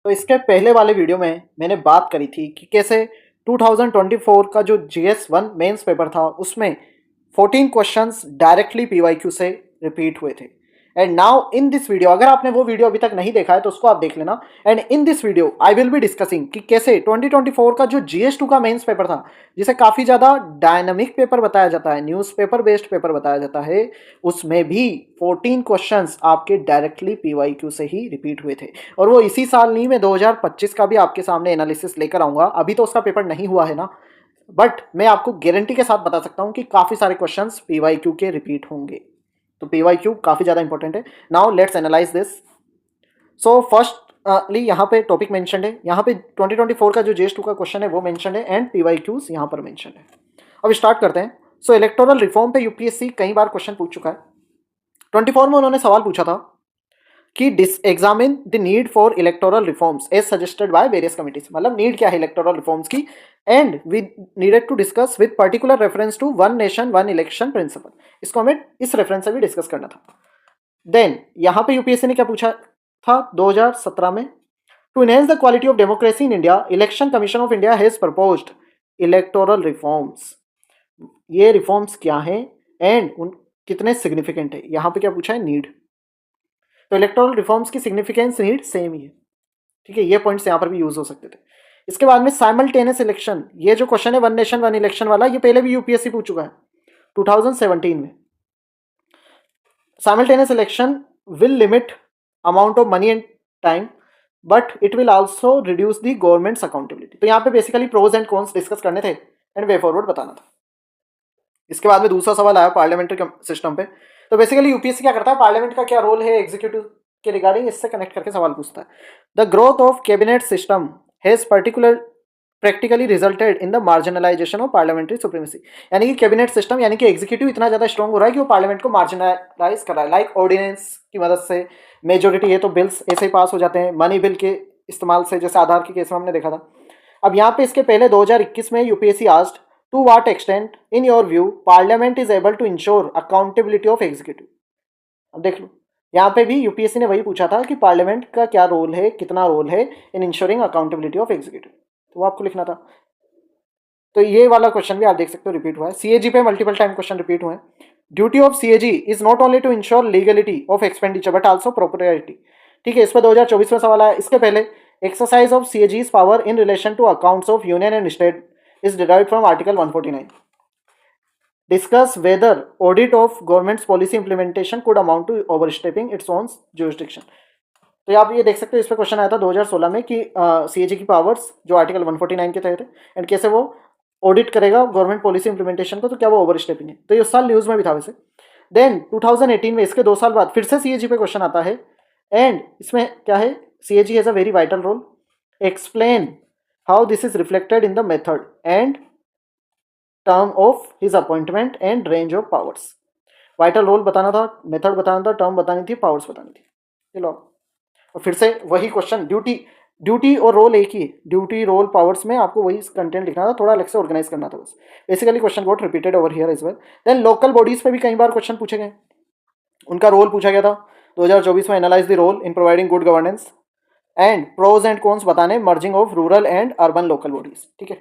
तो इसके पहले वाले वीडियो में मैंने बात करी थी कि कैसे 2024 का जो GS1 मेंस पेपर था उसमें 14 क्वेश्चंस डायरेक्टली PYQ से रिपीट हुए थे। And now in this video, अगर आपने वो वीडियो अभी तक नहीं देखा है तो उसको आप देख लेना। And in this video I will be discussing कि कैसे 2024 का जो GS2 का मेंस पेपर था, जिसे काफ़ी ज़्यादा डायनामिक पेपर बताया जाता है, न्यूज़पेपर बेस्ड पेपर बताया जाता है, उसमें भी 14 क्वेश्चंस आपके डायरेक्टली PYQ से ही रिपीट हुए थे। और वो इसी साल नहीं, मैं 2025 का भी आपके सामने एनालिसिस लेकर आऊँगा। अभी तो उसका पेपर नहीं हुआ है ना, बट मैं आपको गारंटी के साथ बता सकता हूँ कि काफ़ी सारे क्वेश्चंस PYQ के रिपीट होंगे। तो PYQ काफ़ी ज़्यादा इंपॉर्टेंट है। Now let's analyse this. So firstly यहाँ पे टॉपिक मेंशन है, यहाँ पे 2024 का जो GS2 का क्वेश्चन है वो मेंशन है एंड PYQs यहाँ पर मेंशन है। अब स्टार्ट करते हैं। सो इलेक्टोरल रिफॉर्म पे UPSC कई बार क्वेश्चन पूछ चुका है। 24 में उन्होंने सवाल पूछा था कि examine the need for electoral reforms as suggested by various committees. मतलब नीड क्या है इलेक्टोरल रिफॉर्म्स की, and we needed to discuss with particular reference to one nation one election principle. इसको हमें इस रेफरेंस से भी डिस्कस करना था। देन यहाँ पे यूपीएससी ने क्या पूछा था 2017 में, to enhance the quality of democracy in India Election Commission of India has proposed electoral reforms. ये रिफॉर्म्स क्या हैं एंड उन कितने सिग्निफिकेंट है, यहाँ पे क्या पूछा है, नीड। तो इलेक्टोरल रिफॉर्म्स की सिग्निफिकेंस नीड सेम ही है, ठीक है। ये पॉइंट्स यहाँ पर भी यूज हो सकते थे। इसके बाद में साइमल्टेनियस इलेक्शन, ये जो क्वेश्चन है वन नेशन वन इलेक्शन वाला, ये पहले भी यूपीएससी पूछ चुका है 2017 में। Simultaneous election will limit amount of money and time but it will also reduce the government's accountability. तो यहाँ पे basically pros and cons discuss करने थे एंड वे फॉरवर्ड बताना था। इसके बाद में दूसरा सवाल आया पार्लियामेंट्री सिस्टम पे। तो बेसिकली यूपीएससी क्या करता है, पार्लियामेंट का क्या रोल है एग्जीक्यूटिव के रिगार्डिंग, इससे कनेक्ट करके सवाल पूछता है। The growth of cabinet system has practically resulted in the marginalisation of parliamentary supremacy. यानी कि कैबिनेट सिस्टम यानी कि एग्जीक्यूटिव इतना ज्यादा स्ट्रॉन्ग हो रहा है कि वो पार्लियामेंट को मार्जिनलाइज कर रहा है। लाइक ऑर्डिनेंस की मदद से मेजोरिटी है तो बिल्स ऐसे ही पास हो जाते हैं, मनी बिल के इस्तेमाल से, जैसे आधार के केस में हमने देखा था। अब यहाँ पे इसके पहले 2021 में UPSC asked to what extent in your view parliament is able to ensure accountability of executive. अब देख लो, यहाँ पे भी यूपीएससी ने वही पूछा था कि पार्लियामेंट का क्या रोल है, कितना रोल है इन इंश्योरिंग अकाउंटेबिलिटी ऑफ एग्जीक्यूटिव, तो वो आपको लिखना था। तो ये वाला क्वेश्चन भी आप देख सकते हो रिपीट हुआ है। सीएजी पे मल्टीपल टाइम क्वेश्चन रिपीट हुए हैं। Duty of CAG is not only to ensure legality of expenditure but also propriety. ठीक है, इस पर 2024 में सवाल आया। इसके पहले exercise of CAG's power in relation to accounts of union and state is derived from Article 149. Discuss whether audit of government's policy implementation could amount to overstepping its own jurisdiction. तो आप ये देख सकते हो, इस पर क्वेश्चन आया था 2016 में कि सीएजी की पावर्स जो आर्टिकल 149 के तहत है एंड कैसे वो ऑडिट करेगा गवर्नमेंट पॉलिसी इंप्लीमेंटेशन को, तो क्या वो ओवरस्टेपिंग है। तो ये उस साल न्यूज़ में भी था वैसे। देन 2018 में इसके 2 साल बाद फिर से सीएजी पे क्वेश्चन आता है एंड इसमें क्या है, CAG has a very vital role, explain how this is reflected in the method and term of his appointment and range of powers। Vital role बताना था, मेथड बताना था, टर्म बतानी थी, पावर्स बतानी थी। चलो, और फिर से वही क्वेश्चन, ड्यूटी और रोल एक ही, ड्यूटी रोल पावर्स में आपको वही कंटेंट लिखना था, थोड़ा अलग से ऑर्गेनाइज करना था बस। Basically question got repeated over here as well. Then local bodies पे भी कई बार क्वेश्चन पूछे गए, उनका रोल पूछा गया था 2024 में। Analyse the role in providing good governance and pros and cons बताने merging of rural and urban local bodies. ठीक है,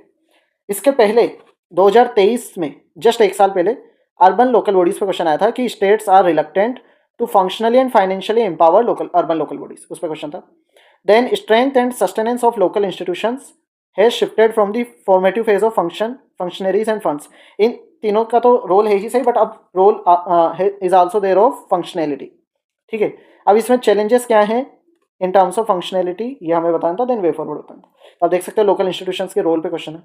इसके पहले 2023 में जस्ट एक साल पहले अर्बन लोकल बॉडीज पे क्वेश्चन आया था कि states are reluctant to functionally and financially empower local urban local bodies, उस पर क्वेश्चन था। Then strength and sustenance of local institutions has shifted from the formative phase of functionaries and funds. इन तीनों का तो रोल है ही सही, बट अब role is also there of functionality. ठीक है, अब इसमें चैलेंजेस क्या हैं इन टर्म्स ऑफ फंक्शनैलिटी, ये हमें बताना था। देन वे फॉरवर्ड बताना था। आप देख सकते हो लोकल इंस्टीट्यूशंस के रोल पे क्वेश्चन है।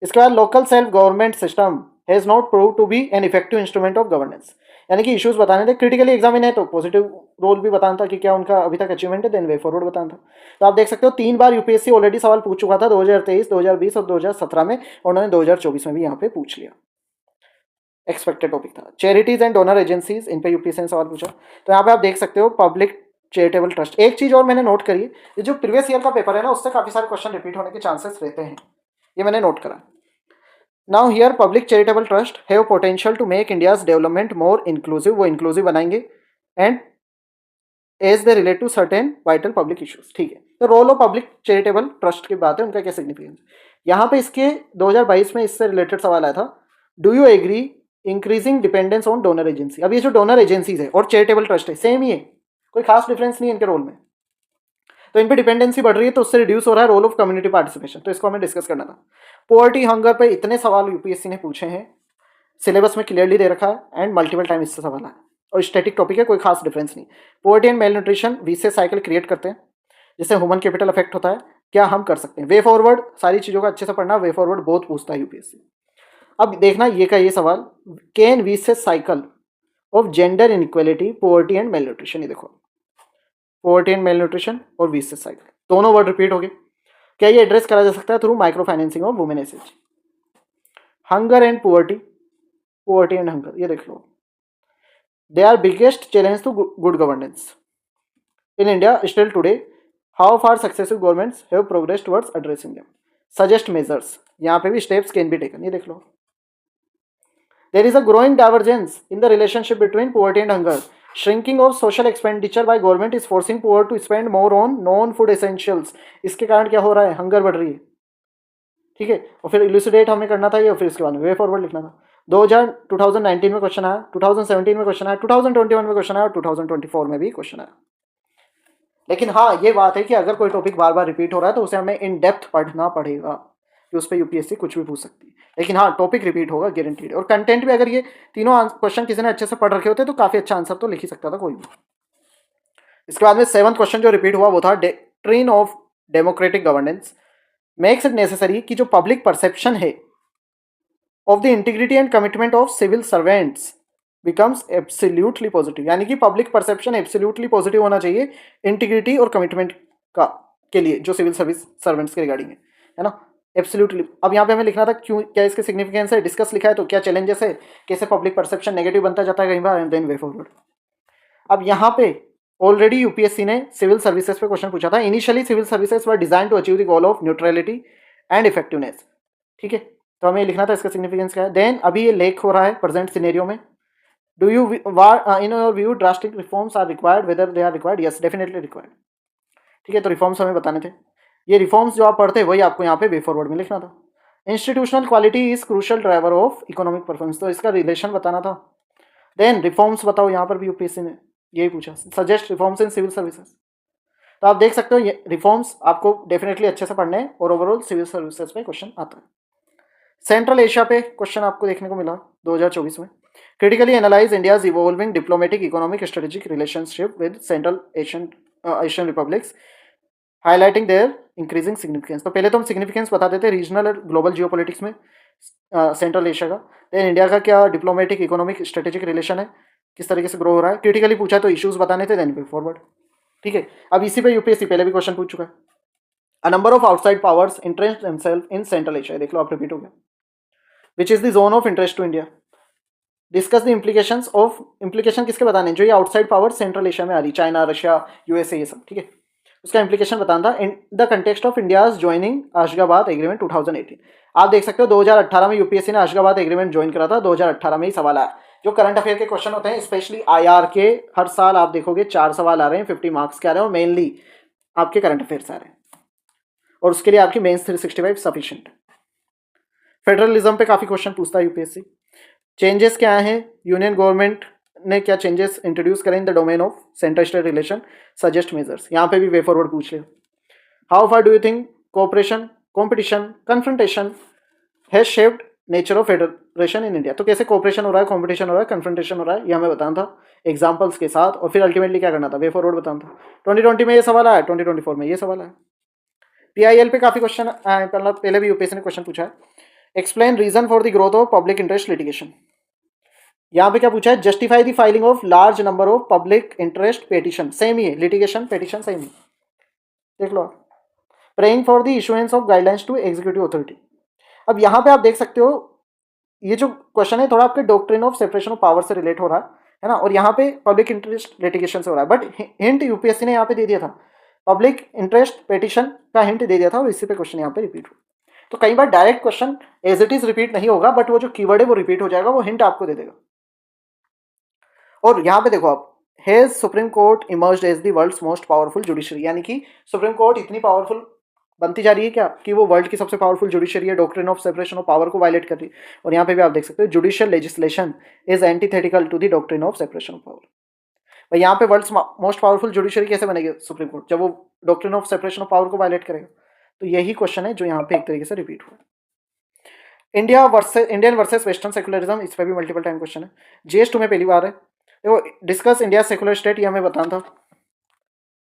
इसके बाद local self government system has not prove to be an effective instrument of governance. यानी कि इश्यूज बताने थे, क्रिटिकली एग्जामिन है तो पॉजिटिव रोल भी बताना था कि क्या उनका अभी तक अचीवमेंट है। देन वे फॉरवर्ड बताना था। तो आप देख सकते हो 3 बार यूपीएससी ऑलरेडी सवाल पूछ चुका था, 2023, 2020 और 2017 में, और उन्होंने 2024 में भी यहाँ पे पूछ लिया। एक्सपेक्टेड टॉपिक था चैरिटीज एंड डोनर एजेंसीज, इन पे यूपीएससी ने सवाल पूछा। तो यहाँ पे आप देख सकते हो पब्लिक चैरिटेबल ट्रस्ट। एक चीज और मैंने नोट करी, ये जो प्रीवियस ईयर का पेपर है ना, उससे काफी सारे क्वेश्चन रिपीट होने के चांसेस रहते हैं, ये मैंने नोट करा। Now here public charitable trust have potential to make India's development more inclusive, वो इंक्लूसिव बनाएंगे and as they relate to certain vital public issues. ठीक है, तो role of public charitable trust की बात है, उनका क्या सिग्निफिकेंस। यहाँ पे इसके 2022 में इससे रिलेटेड सवाल आया था, do you agree increasing dependence on donor agency. अब ये जो डोनर एजेंसीज है और चैरिटेबल ट्रस्ट है सेम ही है, कोई खास डिफरेंस नहीं है इनके रोल में, तो इन पे डिपेंडेंसी बढ़ रही है तो उससे रिड्यूस हो रहा है रोल ऑफ कम्युनिटी पार्टिसिपेशन, तो इसको हमें डिस्कस करना था। पोवर्टी हंगर पे इतने सवाल यूपीएससी ने पूछे हैं, सिलेबस में क्लियरली दे रखा है एंड मल्टीपल टाइम इससे सवाल है और स्टैटिक टॉपिक है, कोई खास डिफरेंस नहीं। Poverty and malnutrition vicious cycle create करते हैं जिससे ह्यूमन कैपिटल अफेक्ट होता है, क्या हम कर सकते हैं। वे फॉरवर्ड सारी चीज़ों का अच्छे से पढ़ना, वे फॉरवर्ड बहुत पूछता है यूपीएससी। अब देखना ये का ये सवाल, can vicious cycle of gender inequality poverty and malnutrition, ये देखो पोवर्टी एंड मेल न्यूट्रिशन और वीसियस साइकिल दोनों वर्ड रिपीट हो गए, क्या ये एड्रेस करा जा सकता है through micro financing of women SH. Hunger and poverty, poverty and hunger ये देख लो, they are biggest challenge to good governance in India still today, how far successive governments have progress towards addressing them, suggest measures, यहाँ पे भी steps can be taken, ये देख लो। There is a growing divergence in the relationship between poverty and hunger, shrinking of social expenditure by government is forcing poor to spend more on non food essentials, इसके कारण क्या हो रहा है, hunger बढ़ रही है, ठीक है। और फिर इलुसिडेट हमें करना था ये, और फिर इसके बाद में वे फॉरवर्ड लिखना था। 2019 में क्वेश्चन आया, 2017 में क्वेश्चन आया, 2021 में क्वेश्चन आया और 2024 में भी क्वेश्चन आया। लेकिन हाँ ये बात है कि अगर कोई टॉपिक बार बार रिपीट हो रहा है तो उसे हमें इन डेप्थ पढ़ना पड़ेगा कि उस पर यूपीएससी कुछ भी पूछ सकती है। लेकिन हाँ टॉपिक रिपीट होगा गारंटीड, और कंटेंट भी अगर ये तीनों क्वेश्चन किसी ने अच्छे से पढ़ रखे होते तो काफी अच्छा आंसर तो लिख ही सकता था कोई भी। इसके बाद में 7th क्वेश्चन जो रिपीट हुआ वो था, doctrine of democratic governance makes it necessary कि जो पब्लिक परसेप्शन है of the integrity and commitment of civil servants becomes absolutely positive, यानी कि पब्लिक परसेप्शन एब्सोल्युटली पॉजिटिव होना चाहिए इंटीग्रिटी और कमिटमेंट का के लिए जो सिविल सर्विस सर्वेंट्स के रिगार्डिंग है ना, एब्सोल्युटली। अब यहाँ पे हमें लिखना था क्यों, क्या इसके सिग्निफिकेंस है, डिस्कस लिखा है तो क्या चैलेंजेस है, कैसे पब्लिक परसेप्शन नेगेटिव बनता जाता है कहीं बार, एंड देन वे फॉरवर्ड। अब यहाँ पे ऑलरेडी यूपीएससी ने सिविल सर्विसेज पे क्वेश्चन पूछा था, initially civil services were designed to achieve the goal of neutrality and effectiveness, ठीक है, तो हमें लिखना था इसका सिग्निफिकेंस क्या है। देन अभी ये लेक हो रहा है प्रेजेंट सिनेरियो में, do you in your view drastic reforms are required, whether they are required, yes definitely required, ठीक है। तो रिफॉर्म्स हमें बताने थे, ये रिफॉर्म्स जो आप पढ़ते हैं वही आपको यहाँ पे वे फॉरवर्ड में लिखना था। Institutional quality is crucial driver of economic performance, तो इसका रिलेशन बताना था। देन रिफॉर्म्स बताओ, यहाँ पर भी यूपीएससी ने यही पूछा, suggest reforms in civil services, तो आप देख सकते हो ये रिफॉर्म्स आपको डेफिनेटली अच्छे से पढ़ने हैं और ओवरऑल सिविल सर्विसेज पे क्वेश्चन आता है। सेंट्रल एशिया पे क्वेश्चन आपको देखने को मिला 2024 में, critically analyse India's evolving diplomatic economic strategic relationship with central Asian republics highlighting their increasing significance. तो पहले तो हम सिग्निफिकेंस बता देते हैं रीजनल और ग्लोबल जियोपॉलिटिक्स में सेंट्रल एशिया का, देन इंडिया का क्या डिप्लोमेटिक इकोनॉमिक स्ट्रेटेजिक रिलेशन है, किस तरीके से ग्रो हो रहा है, क्रिटिकली पूछा तो इश्यूज बताने थे, देन वे फॉरवर्ड, ठीक है। अब इसी पे यूपीएससी पहले भी क्वेश्चन पूछ चुका है, a number of outside powers interest themselves in Central Asia, देख लो आप रिपीट हो गया, which is the zone of interest to India, discuss the implications of, implication किसके बताने जो ये आउटसाइड पावर सेंट्रल एशिया में आ रही, चाइना रशिया यूएसए ये सब, ठीक है, उसका इम्प्लीकेशन बताना था in the context of India's joining Ashgabat agreement 2018। आप देख सकते हो 2018 में यूपीएससी ने अशगाबाद एग्रीमेंट ज्वाइन करा था, 2018 में ही सवाल आया। जो करंट अफेयर के क्वेश्चन होते हैं स्पेशली आईआर के, हर साल आप देखोगे 4 सवाल आ रहे हैं, 50 मार्क्स के आ रहे हैं और मेनली आपके करंट अफेयर्स आ रहे हैं, और उसके लिए आपकी मेंस 365 सफिशिएंट। फेडरलिज्म पे काफी क्वेश्चन पूछता है यूपीएससी। चेंजेस क्या हैं, यूनियन गवर्नमेंट ने क्या चेंजेस इंट्रोड्यूस करें in the domain of centre state relation, suggest measures, यहाँ पे भी वे फॉरवर्ड पूछ ले। How far do you think cooperation competition confrontation has shaped nature of federation in India, तो कैसे कोऑपरेशन हो रहा है, कॉम्पिटिशन हो रहा है, कन्फ्रंटेशन हो रहा है, ये हमें बताना था एग्जाम्पल्स के साथ, और फिर अल्टीमेटली क्या करना था, वे फॉरवर्ड बताना था। 2020 में ये सवाल आया, 2024 में ये सवाल आया। पीआईएल पे काफी क्वेश्चन आए, पहले भी यूपीएससी ने क्वेश्चन पूछा है, explain reason for the growth of public interest litigation, यहाँ पे क्या पूछा है, justify the filing of large number of public interest petition, same ही है, लिटिगेशन पेटिशन सेम ही, देख लो। Praying for the issuance of guidelines to executive authority, अब यहाँ पे आप देख सकते हो ये जो क्वेश्चन है थोड़ा आपके doctrine of separation of power से रिलेट हो रहा है ना, और यहाँ पे पब्लिक इंटरेस्ट लिटिगेशन से हो रहा है, बट हिंट यूपीएससी ने यहाँ पे दे दिया था, पब्लिक इंटरेस्ट पेटिशन का हिंट दे दिया था और इसी पे क्वेश्चन यहाँ पे रिपीट हुआ। तो कई बार direct question as it is repeat नहीं होगा, बट वो जो कीवर्ड है वो रिपीट हो जाएगा, वो हिंट आपको दे देगा। और यहाँ पे देखो आप has Supreme Court emerged as the world's most powerful judiciary, यानी कि सुप्रीम कोर्ट इतनी पावरफुल बनती जा रही है क्या कि वो वर्ल्ड की सबसे पावरफुल जुडिशरी है, doctrine of separation of power को वायलेट कर रही है। और यहाँ पे भी आप देख सकते हो judicial legislation is antithetical to the doctrine of separation of power. भाई यहाँ पे वर्ल्ड्स मोस्ट पावरफुल जुडिशरी कैसे बनेगी सुप्रीम कोर्ट, जब वो doctrine of separation of power को वायलेट करेगा। तो यही क्वेश्चन है जो यहाँ पे एक तरीके से रिपीट हुआ। इंडियन वर्सेस वेस्टर्न सेकुलरिज्म, इस पर भी मल्टीपल टाइम क्वेश्चन है, GS2 में पहली बार है। देखो डिस्कस इंडिया सेकुलर स्टेट, ये हमें बताना था।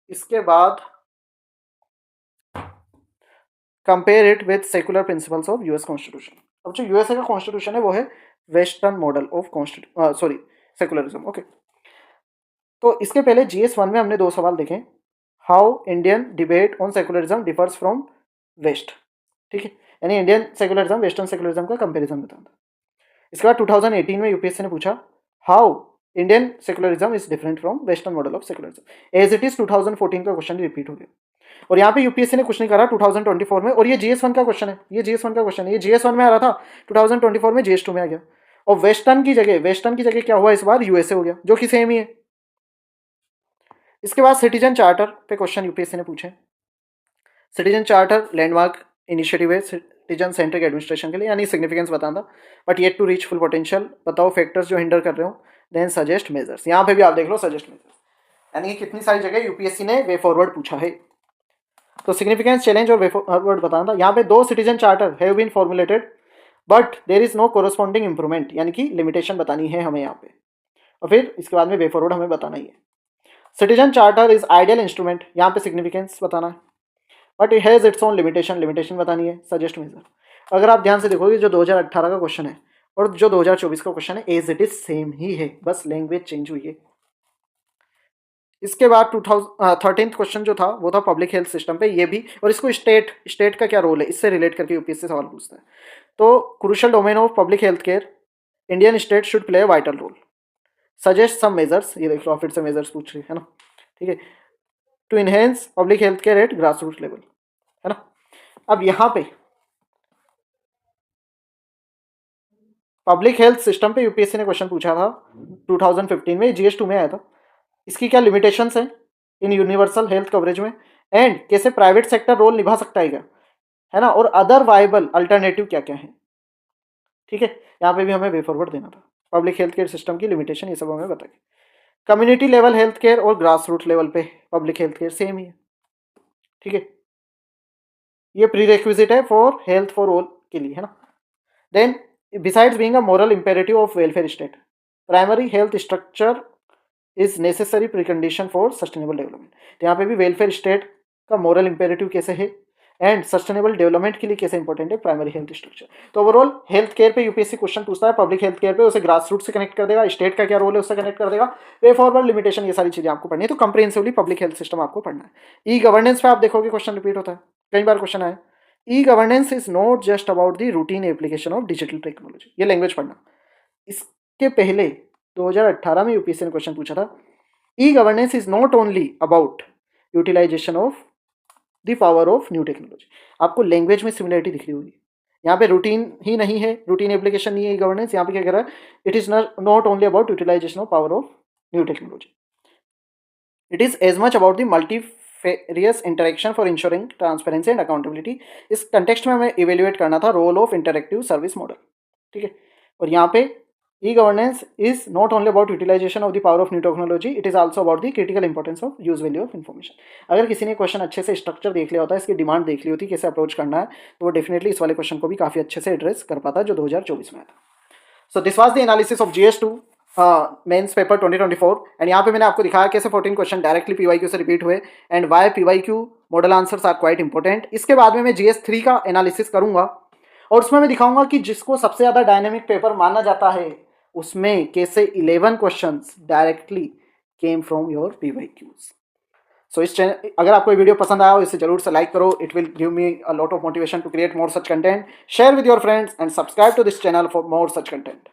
इसके बाद compare it with secular principles of US constitution. अब जो यूएसए का कॉन्स्टिट्यूशन है वो है western model of secularism. Okay, तो इसके पहले GS1 में हमने 2 सवाल देखे, how Indian debate on secularism differs from west, ठीक है, यानी इंडियन सेकुलरिज्म वेस्टर्न सेकुलरिज्म का कंपैरिजन बताना था। इसके बाद 2018 में यूपीएससी ने पूछा how Indian secularism is different from western model of secularism. As it is 2014 का क्वेश्चन रिपीट हो गया, और यहाँ पे यूपीएससी ने कुछ नहीं करा 2024 में, और ये GS1 का क्वेश्चन है, ये GS1 का क्वेश्चन है, ये GS1 में आ रहा था, 2024 में GS2 में आ गया। और वेस्टर्न की जगह क्या हुआ इस बार, यूएसए हो गया, जो कि सेम ही है। इसके बाद सिटीजन चार्टर पे क्वेश्चन यूपीएससी ने पूछे। सिटीजन चार्टर लैंडमार्क इनिशिएटिव है सिटीजन सेंट्रिक एडमिनिस्ट्रेशन के लिए, यानी सिग्निफिकेंस बताना, but yet to reach full potential, बताओ फैक्टर्स जो हिंडर कर रहे हो, देन सजेस्ट मेजर्स। यहाँ पे भी आप देख लो सजेस्ट मेजर्स, यानी कितनी सारी जगह यूपीएससी ने वे फॉरवर्ड पूछा है। तो सिग्निफिकेंस, चैलेंज और वे फॉरवर्ड बताना था। यहाँ पे 2 citizen charter have been formulated but there is no corresponding improvement, यानी कि लिमिटेशन बतानी है हमें यहाँ पे, और फिर इसके बाद में वे फॉरवर्ड हमें बताना ही है। Citizen charter is ideal instrument, यहाँ पे सिग्निफिकेंस बताना है, but it has its own limitation बतानी है, सजेस्ट मेजर। अगर आप ध्यान से देखोगे जो 2018 का क्वेश्चन है और जो 2024 का क्वेश्चन है एज इट इज सेम ही है, बस लैंग्वेज चेंज हुई है। इसके बाद 2013 क्वेश्चन जो था वो था पब्लिक हेल्थ सिस्टम पे, ये भी, और इसको स्टेट का क्या रोल है इससे रिलेट करके यूपीएससी सवाल पूछता है। तो crucial domain of public health care, Indian state should play a vital role, suggest some measures, ये देख लो फिर से मेजर्स पूछ रही है ना, ठीक है, to enhance public health care at grass root level, है ना। अब यहाँ पे पब्लिक हेल्थ सिस्टम पे यूपीएससी ने क्वेश्चन पूछा था 2015 में, GS2 में आया था। इसकी क्या लिमिटेशंस हैं इन यूनिवर्सल हेल्थ कवरेज में, एंड कैसे प्राइवेट सेक्टर रोल निभा सकता है क्या, है ना, और अदर वायबल अल्टरनेटिव क्या क्या है, ठीक है। यहाँ पे भी हमें वे फॉरवर्ड देना था, पब्लिक हेल्थ केयर सिस्टम की लिमिटेशन ये सब हमें बताइए। कम्युनिटी लेवल हेल्थ केयर और ग्रास रूट लेवल पे पब्लिक हेल्थ केयर सेम ही है, ठीक है, ये प्री रिक्विजिट है फॉर हेल्थ फॉर ऑल के लिए, है ना। Then besides being a moral imperative of welfare state, primary health structure is necessary precondition for sustainable development. तो यहाँ पे भी वेलफेयर स्टेट का मोरल इंपेरेटिव कैसे है एंड सस्टेनेबल डेवलपमेंट के लिए कैसे इंपॉर्टेंट है प्राइमरी हेल्थ स्ट्रक्चर। तो ओवरऑल हेल्थ केयर पे यूपीएससी क्वेश्चन पूछता है, पब्लिक हेल्थ केयर पे उसे ग्रास रूट से कनेक्ट कर देगा, स्टेट का क्या रोल है उससे कनेक्ट कर देगा, वे फॉरवर्ड, लिमिटेशन, ये सारी चीजें आपको पढ़नी है। तो कंप्रिहेंसिवली पब्लिक हेल्थ सिस्टम आपको पढ़ना है। ई गवर्नेंस पे आप देखोगे क्वेश्चन रिपीट होता है, कई बार क्वेश्चन आया, ई governance is not just about the routine application of digital technology, ये लैंग्वेज पढ़ना। इसके पहले 2018 में यूपीएससी ने क्वेश्चन पूछा था, e governance is not only about utilisation of the power of new technology. आपको लैंग्वेज में सिमिलरिटी दिख रही होगी, यहाँ पे रूटीन ही नहीं है, रूटीन एप्लीकेशन नहीं है ई गवर्नेंस, यहाँ पे क्या कह रहा है, it is not only about utilisation of power of new technology, it is as much about the multifarious interaction for ensuring transparency and accountability. इस कंटेक्स्ट में हमें इवेल्युएट करना था role of interactive service model, ठीक है। और यहाँ पे e-governance is not only about utilization of the power of new technology, it is also about the critical importance of use value of information। अगर किसी ने क्वेश्चन अच्छे से स्ट्रक्चर देख लिया होता है, इसकी डिमांड देख ली होती, कैसे अप्रोच करना है, तो वो डेफिनेटली इस वाले क्वेश्चन को भी काफ़ी अच्छे से एड्रेस कर पाता जो 2024 में आया था। So this was the analysis of GS2 mains paper 2024, and यहाँ पे मैंने आपको दिखाया कैसे 14 क्वेश्चन डायरेक्टली PYQ से रिपीट हुए and why PYQ model answers are quite important. इसके बाद में मैं GS3 का एनालिसिस करूंगा और उसमें मैं दिखाऊंगा कि जिसको सबसे ज़्यादा डायनेमिक पेपर माना जाता है उसमें कैसे 11 questions directly came from your PYQs। सो इस चैनल, अगर आपको ये वीडियो पसंद आया हो इसे जरूर से लाइक करो, it will give me a lot of motivation to create more such content. Share with your friends and subscribe to this channel for more such content.